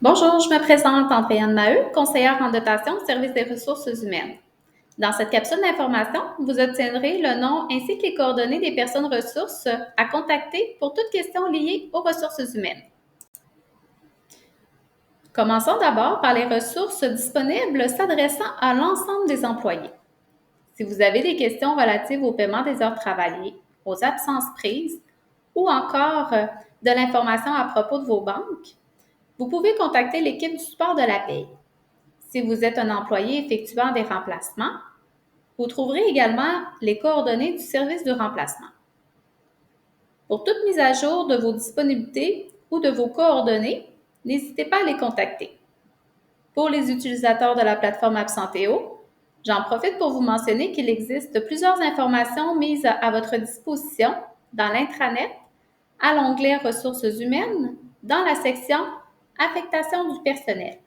Bonjour, je me présente Andréane Maheu, conseillère en dotation au service des ressources humaines. Dans cette capsule d'information, vous obtiendrez le nom ainsi que les coordonnées des personnes ressources à contacter pour toute question liée aux ressources humaines. Commençons d'abord par les ressources disponibles s'adressant à l'ensemble des employés. Si vous avez des questions relatives au paiement des heures travaillées, aux absences prises ou encore de l'information à propos de vos banques, vous pouvez contacter l'équipe du support de la paie. Si vous êtes un employé effectuant des remplacements, vous trouverez également les coordonnées du service de remplacement. Pour toute mise à jour de vos disponibilités ou de vos coordonnées, n'hésitez pas à les contacter. Pour les utilisateurs de la plateforme Absentéo, j'en profite pour vous mentionner qu'il existe plusieurs informations mises à votre disposition dans l'intranet, à l'onglet Ressources humaines, dans la section Affectation du personnel.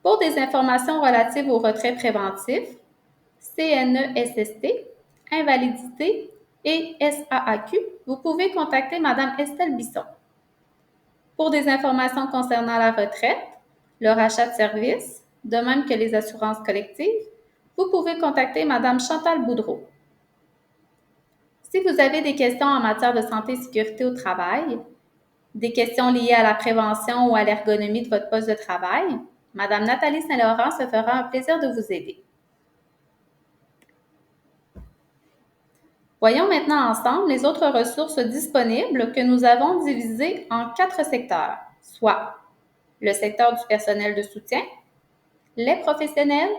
Pour des informations relatives au retrait préventif, CNESST, invalidité et SAAQ, vous pouvez contacter Mme Estelle Bisson. Pour des informations concernant la retraite, le rachat de services, de même que les assurances collectives, vous pouvez contacter Mme Chantal Boudreau. Si vous avez des questions en matière de santé et sécurité au travail, des questions liées à la prévention ou à l'ergonomie de votre poste de travail, Mme Nathalie Saint-Laurent se fera un plaisir de vous aider. Voyons maintenant ensemble les autres ressources disponibles que nous avons divisées en 4 secteurs, soit le secteur du personnel de soutien, les professionnels,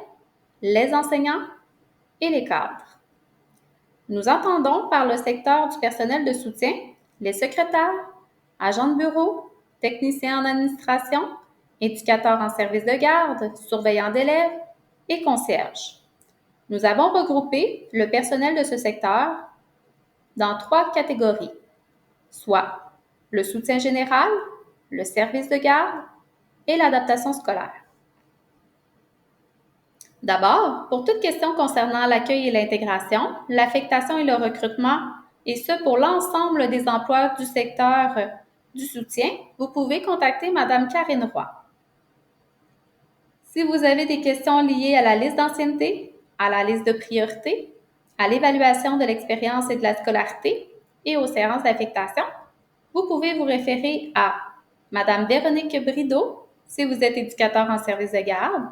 les enseignants et les cadres. Nous entendons par le secteur du personnel de soutien les secrétaires, agents de bureau, techniciens en administration, éducateurs en service de garde, surveillants d'élèves et concierges. Nous avons regroupé le personnel de ce secteur dans 3 catégories, soit le soutien général, le service de garde et l'adaptation scolaire. D'abord, pour toute question concernant l'accueil et l'intégration, l'affectation et le recrutement, et ce pour l'ensemble des emplois du secteur du soutien, vous pouvez contacter Mme Karine Roy. Si vous avez des questions liées à la liste d'ancienneté, à la liste de priorité, à l'évaluation de l'expérience et de la scolarité et aux séances d'affectation, vous pouvez vous référer à Mme Véronique Brideau, si vous êtes éducateur en service de garde,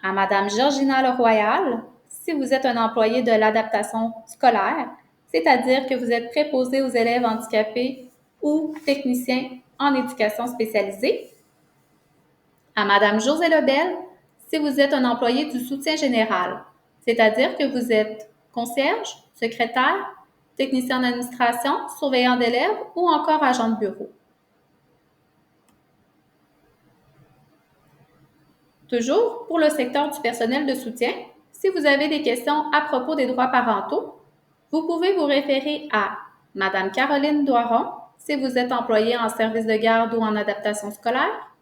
à Mme Georgina Leroyal, si vous êtes un employé de l'adaptation scolaire, c'est-à-dire que vous êtes préposé aux élèves handicapés ou technicien en éducation spécialisée, à Mme Josée Lebel, si vous êtes un employé du soutien général, c'est-à-dire que vous êtes concierge, secrétaire, technicien en administration, surveillant d'élèves ou encore agent de bureau. Toujours pour le secteur du personnel de soutien, si vous avez des questions à propos des droits parentaux, vous pouvez vous référer à Mme Caroline Doiron, si vous êtes employé en service de garde ou en adaptation scolaire,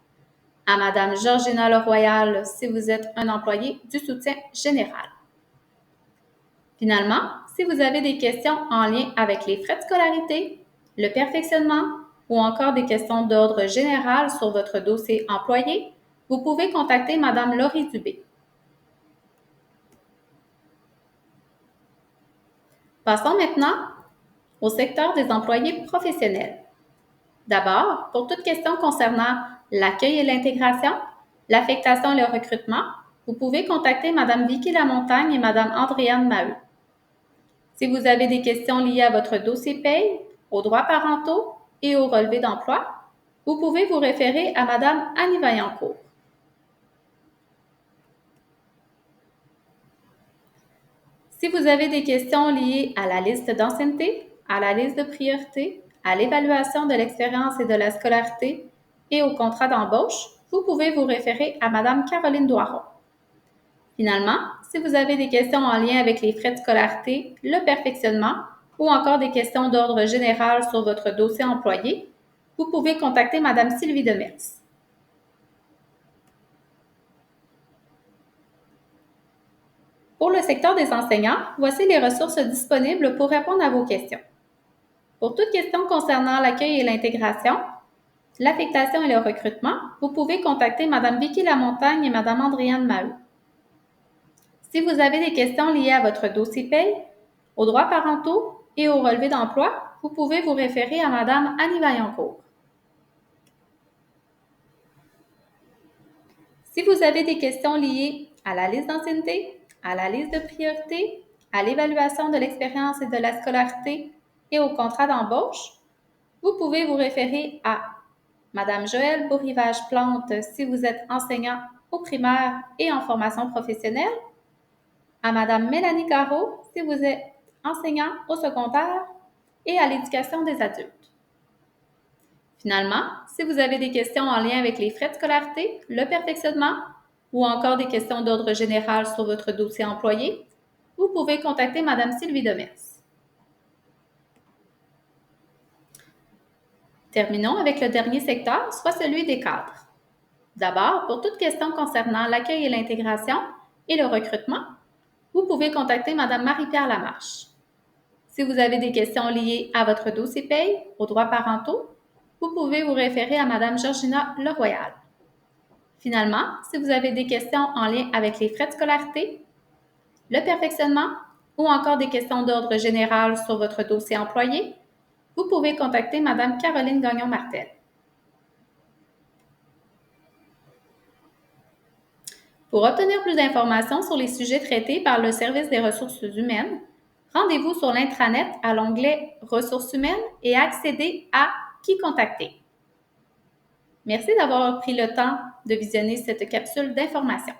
à Mme Georgina Leroyal, si vous êtes un employé du soutien général. Finalement, si vous avez des questions en lien avec les frais de scolarité, le perfectionnement ou encore des questions d'ordre général sur votre dossier employé, vous pouvez contacter Mme Laurie Dubé. Passons maintenant au secteur des employés professionnels. D'abord, pour toute question concernant l'accueil et l'intégration, l'affectation et le recrutement, vous pouvez contacter Mme Vicky Lamontagne et Mme Andréane Maheu. Si vous avez des questions liées à votre dossier paye, aux droits parentaux et au relevé d'emploi, vous pouvez vous référer à Mme Annie Vaillancourt. Si vous avez des questions liées à la liste d'ancienneté, à la liste de priorité, à l'évaluation de l'expérience et de la scolarité et au contrat d'embauche, vous pouvez vous référer à Mme Caroline Doiron. Finalement, si vous avez des questions en lien avec les frais de scolarité, le perfectionnement ou encore des questions d'ordre général sur votre dossier employé, vous pouvez contacter Mme Sylvie Demers. Pour le secteur des enseignants, voici les ressources disponibles pour répondre à vos questions. Pour toute question concernant l'accueil et l'intégration, l'affectation et le recrutement, vous pouvez contacter Mme Vicky Lamontagne et Mme Andréane Maheu. Si vous avez des questions liées à votre dossier paye, aux droits parentaux et au relevé d'emploi, vous pouvez vous référer à Mme Annie Vaillancourt. Si vous avez des questions liées à la liste d'ancienneté, à la liste de priorité, à l'évaluation de l'expérience et de la scolarité et au contrat d'embauche, vous pouvez vous référer à Mme Joëlle Beau-Rivage-Plante si vous êtes enseignant au primaire et en formation professionnelle, à Mme Mélanie Carreau si vous êtes enseignant au secondaire et à l'éducation des adultes. Finalement, si vous avez des questions en lien avec les frais de scolarité, le perfectionnement ou encore des questions d'ordre général sur votre dossier employé, vous pouvez contacter Mme Sylvie Demers. Terminons avec le dernier secteur, soit celui des cadres. D'abord, pour toute question concernant l'accueil et l'intégration et le recrutement, vous pouvez contacter Mme Marie-Pierre Lamarche. Si vous avez des questions liées à votre dossier paye, aux droits parentaux, vous pouvez vous référer à Mme Georgina Leroyal. Finalement, si vous avez des questions en lien avec les frais de scolarité, le perfectionnement ou encore des questions d'ordre général sur votre dossier employé, vous pouvez contacter Mme Caroline Gagnon-Martel. Pour obtenir plus d'informations sur les sujets traités par le Service des ressources humaines, rendez-vous sur l'intranet à l'onglet « Ressources humaines » et accédez à « Qui contacter ». Merci d'avoir pris le temps de visionner cette capsule d'information.